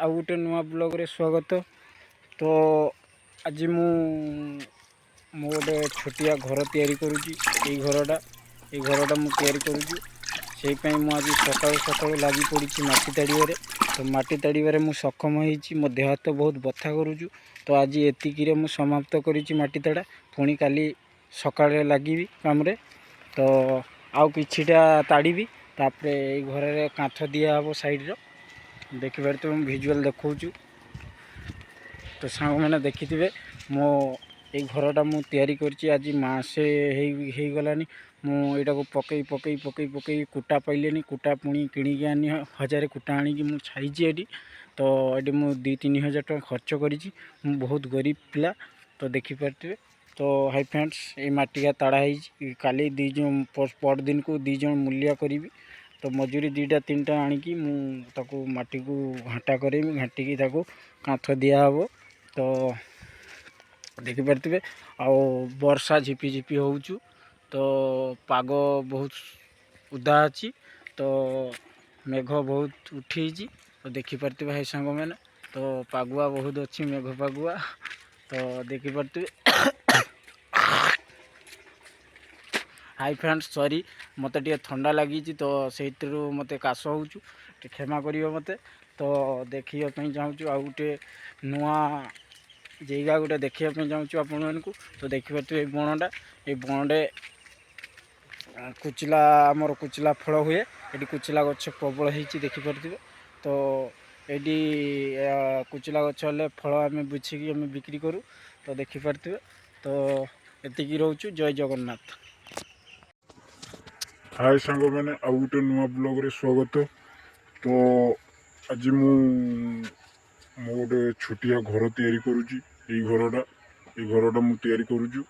आउ गोटे नुआ ब्लॉग रे स्वागत। तो आज मु गोटे छोटिया घर तैयारी करुँची। ये घरटा मु तैयारी करुँची से आज सकाळु सकाळु लगी पड़ी माटी ताड़िबारे। तो माटी ताड़िबारे मु सक्षम होईची। मो देह हाथ बहुत बथा करुचु। तो आज एतिकी मु समाप्त करिची माटी ताड़ा। पुणी काली सकाळे लागिबी कामरे। तो आउ किछिटा ताड़ीबी तापरे ए घर रे कांथ दिया हबो साइड रो। देखिबार तो भिजुआल देखौछु। तो सांग मैंने देखि थे मो ये घरटा मु तैयारी करची आज मासे हो गलानी। मुझा को पकई पकई पकई पकई कुटा पाइलेनी। कुटा पुणी किणिकी आनी 1000 कुटा आनी मु छाईची एटी। तो ये मु 2-3 हज़ार टका खर्च करी। बहुत गरीब पिला। तो देखिपारे। तो हाई फ्रेंड्स ये माटिका ताड़ा काली पर दिन को 2 जन मूलिया करी। तो मजूरी 2-3टा आनिकी मुझे माटी को घाटा करी। घाटिकी कांथ दिया हम। तो देखिपारे आ वर्षा झिपी झिपी होचु। तो पाग बहुत उदा अच्छी। तो मेघ बहुत उठी। तो देखिपारे भाई सांग मैंने। तो पागुआ बहुत अच्छी मेघ पागुआ। तो देखिपारे हाई फ्रेंड्स सॉरी मत ठंडा लगी। तो से मत काश हो क्षमा कर मत। तो देखा चाहूँ आ गोटे नुआ जगह गोटे देखा चाहूँ आपण को। तो देखिए ये बणटा ये बणटे कुचिला आमर कुचिला फल हुए। ये कुचिला गछ प्रबल हो देखिपारे। तो ये कुचिला गछ हेल्ले फल आम बुझिकी आम बिक्री करूँ। तो देखिपारे। तो एतिकी रोचु। जय जगन्नाथ। हाय सांग मैंने आउ गोटे नुआ ब्लॉग रे स्वागत। तो आज मु गोटे छोटिया घर तैयारी करुँची। ये घरटा मु तैयारी करुचु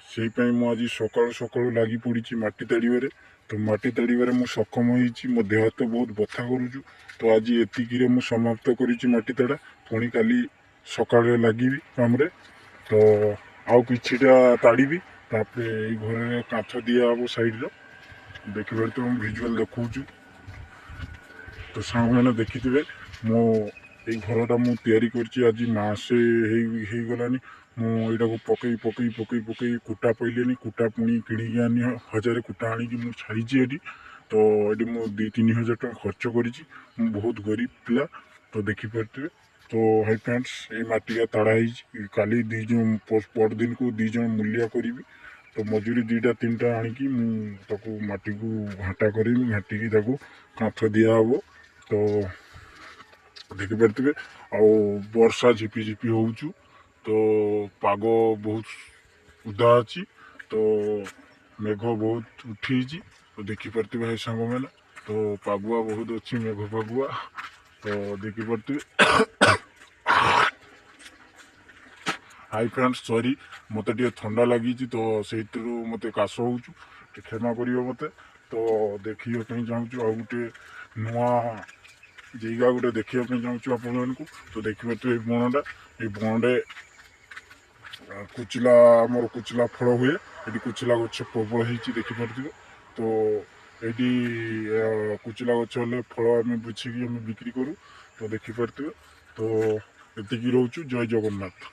से आज सकाळु सकाळु लगी पड़ी माटी ताड़िबारे। तो माटी ताड़िबारे मु सक्षम होईची। मो देह हाथ बहुत बथा करुचु। तो आज एतिकी मु समाप्त करिची माटी ताड़ा। पुणी काली सकाळे लागिबी कामरे। तो आउ किछिटा ताड़ीबी तापरे ए घर कांथ दिया हबो साइड रो। देखिए तो भिजुआल देखौछु। तो सांग मैंने देखि थे मो ये घरटा मु तैयारी करची आज मासे हो गलानी। मुझा को पकई पकई पकई पकई कुटा पाइलेनी। कुटा पुणी किणिकी आनी 1000 कुटा आनिकी मु छाईची एटी। तो ये मु 2-3 हज़ार टका खर्च करी। बहुत गरीब पिला। तो देखिपारे। तो हाई फ्रेंड्स ये माटिका ताड़ा काली 2 जन पर दिन को 2 जन मूलिया करी। तो मजूरी 2-3टा आनिकी मुझे माटी को घाटा करी। घाटिकी कांथ दिया हम। तो देखिपारे आ वर्षा झिपी झिपी होचु। तो पाग बहुत उदा अच्छी। तो मेघ बहुत उठी। तो देखिपारे भाई सांग मैंने। तो पागुआ बहुत अच्छी मेघ पागुआ। तो देखिपारे हाई फ्रेंड्स सॉरी मत ठंडा लगी। तो से मत काश हो क्षमा कर मत। तो देखा चाहूँ आ गोटे नुआ जगह गोटे देखा चाहूँ आपण को। तो देखिए बणटा ये बणटे कुचिला आमर कुचिला फल हुए। ये कुचिला गछ प्रबल हो देखिपारे। तो ये कुचिला गछ हेल्ले फल आम बुझिकी आम बिक्री करूँ। तो देखिपारे। तो एतिकी रोचु। जय जगन्नाथ।